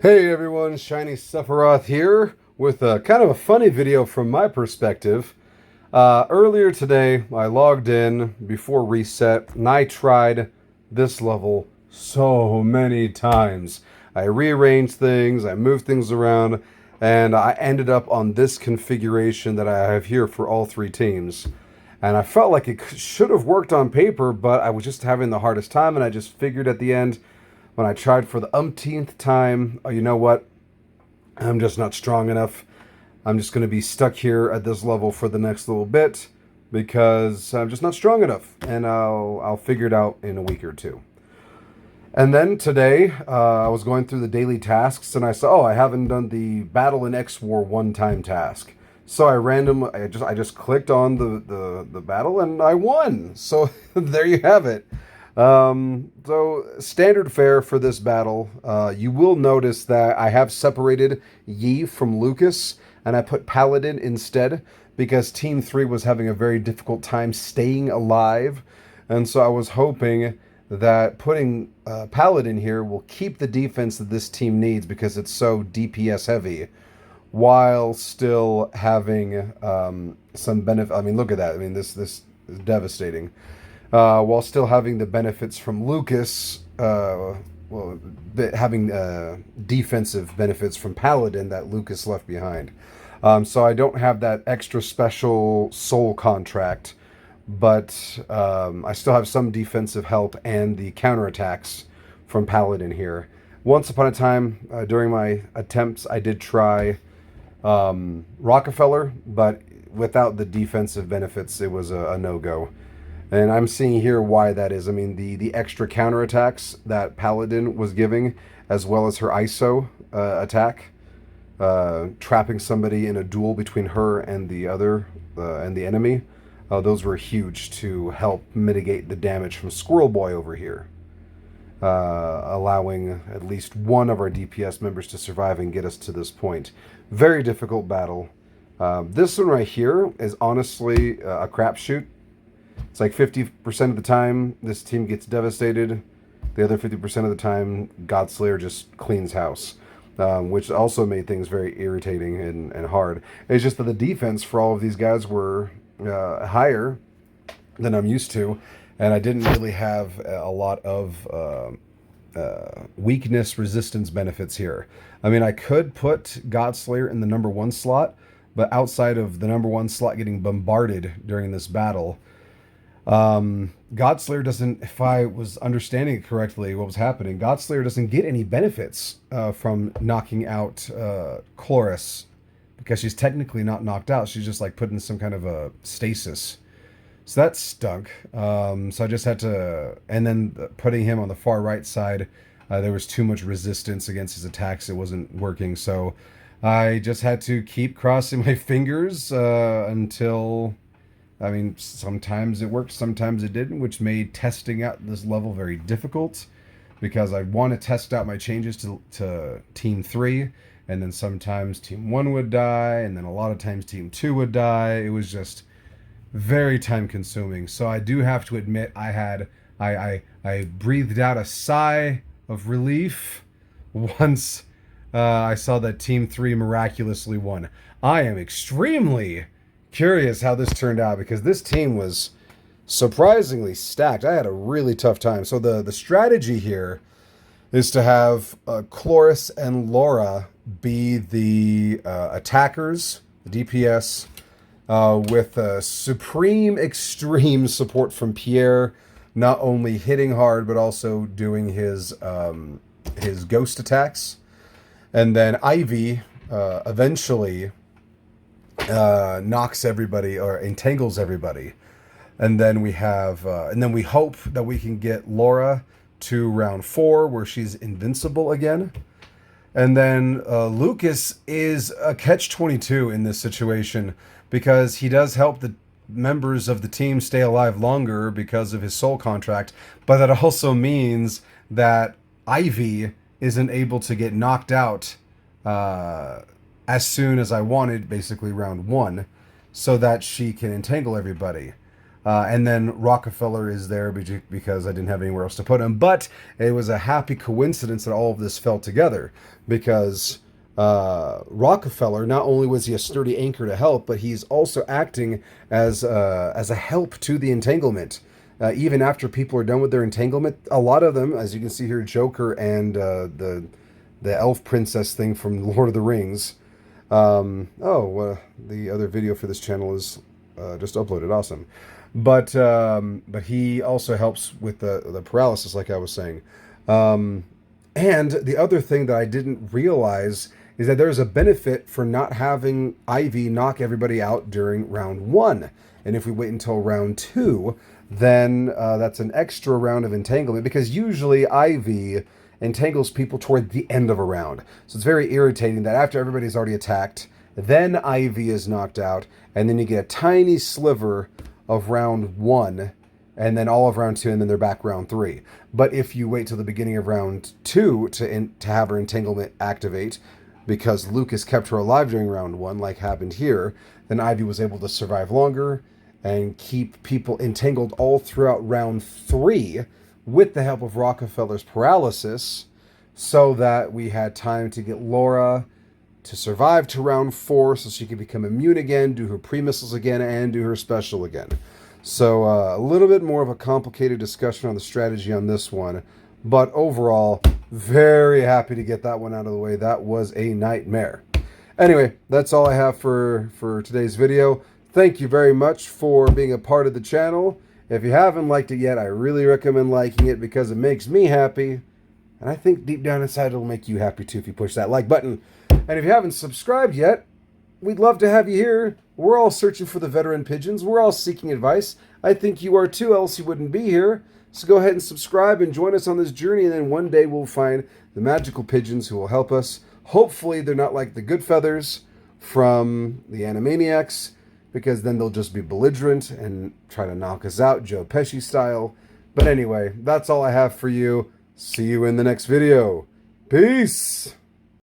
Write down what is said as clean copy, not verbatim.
Hey everyone, Shiny Sephiroth here with a kind of a funny video from my perspective. Earlier today, I logged in before reset and I tried this level so many times. I rearranged things, I moved things around, and I ended up on this configuration that I have here for all three teams. And I felt like it should have worked on paper, but I was just having the hardest time, and I just figured at the end, when I tried for the umpteenth time, oh, you know what? I'm just not strong enough. I'm just going to be stuck here at this level for the next little bit because I'm just not strong enough, and I'll figure it out in a week or two. And then today, I was going through the daily tasks, and I saw, I haven't done the Battle in X War one-time task. So I just clicked on the battle, and I won. So there you have it. So standard fare for this battle. You will notice that I have separated Yi from Lucas, and I put Paladin instead because Team 3 was having a very difficult time staying alive. And so I was hoping that putting Paladin here will keep the defense that this team needs because it's so DPS heavy, while still having some benefit. I mean, look at that. I mean, this is devastating. While still having the benefits from Lucas, having defensive benefits from Paladin that Lucas left behind. So I don't have that extra special soul contract, but I still have some defensive help and the counterattacks from Paladin here. Once upon a time, during my attempts, I did try Rockefeller, but without the defensive benefits, it was a no-go. And I'm seeing here why that is. I mean, the extra counterattacks that Paladin was giving, as well as her ISO attack, trapping somebody in a duel between her and the other and the enemy. Those were huge to help mitigate the damage from Squirrel Boy over here, allowing at least one of our DPS members to survive and get us to this point. Very difficult battle. This one right here is honestly a crapshoot. It's like 50% of the time this team gets devastated. The other 50% of the time, Godslayer just cleans house, which also made things very irritating and hard. It's just that the defense for all of these guys were higher than I'm used to, and I didn't really have a lot of weakness resistance benefits here. I mean, I could put Godslayer in the number one slot, but outside of the number one slot getting bombarded during this battle, Godslayer doesn't, if I was understanding it correctly, what was happening, Godslayer doesn't get any benefits from knocking out Chloris because she's technically not knocked out. She's just like put in some kind of a stasis. So that stunk. So I just had to, and then putting him on the far right side, there was too much resistance against his attacks. It wasn't working. So I just had to keep crossing my fingers until, I mean, sometimes it worked, sometimes it didn't, which made testing out this level very difficult because I want to test out my changes to Team 3, and then sometimes Team 1 would die, and then a lot of times Team 2 would die. It was just very time consuming. So I do have to admit I breathed out a sigh of relief once I saw that Team 3 miraculously won. I am extremely curious how this turned out because this team was surprisingly stacked. I had a really tough time. So the strategy here is to have Chloris and Laura be the attackers, the DPS, with supreme extreme support from Pierre, not only hitting hard but also doing his ghost attacks, and then Ivy eventually knocks everybody or entangles everybody, and then we hope that we can get Laura to round 4 where she's invincible again. And then Lucas is a catch-22 in this situation because he does help the members of the team stay alive longer because of his soul contract, but that also means that Ivy isn't able to get knocked out as soon as I wanted, basically round 1, so that she can entangle everybody. And then Rockefeller is there because I didn't have anywhere else to put him. But it was a happy coincidence that all of this fell together, because Rockefeller, not only was he a sturdy anchor to help, but he's also acting as a help to the entanglement. Even after people are done with their entanglement, a lot of them, as you can see here, Joker and the elf princess thing from Lord of the Rings. The other video for this channel is just uploaded. Awesome. But he also helps with the paralysis, like I was saying. And the other thing that I didn't realize is that there's a benefit for not having Ivy knock everybody out during round 1. And if we wait until round 2, then that's an extra round of entanglement, because usually Ivy entangles people toward the end of a round. So it's very irritating that after everybody's already attacked, then Ivy is knocked out, and then you get a tiny sliver of round 1, and then all of round 2, and then they're back round 3. But if you wait till the beginning of round 2 to have her entanglement activate, because Lucas kept her alive during round 1, like happened here, then Ivy was able to survive longer and keep people entangled all throughout round 3 with the help of Rockefeller's paralysis, so that we had time to get Laura to survive to round 4 so she could become immune again, do her pre-missiles again, and do her special again. So a little bit more of a complicated discussion on the strategy on this one, but overall, very happy to get that one out of the way. That was a nightmare. Anyway, that's all I have for today's video. Thank you very much for being a part of the channel. If you haven't liked it yet, I really recommend liking it, because it makes me happy. And I think deep down inside it'll make you happy too if you push that like button. And if you haven't subscribed yet, we'd love to have you here. We're all searching for the veteran pigeons. We're all seeking advice. I think you are too, else you wouldn't be here. So go ahead and subscribe and join us on this journey, and then one day we'll find the magical pigeons who will help us. Hopefully they're not like the good feathers from the Animaniacs, because then they'll just be belligerent and try to knock us out, Joe Pesci style. But anyway, that's all I have for you. See you in the next video. Peace!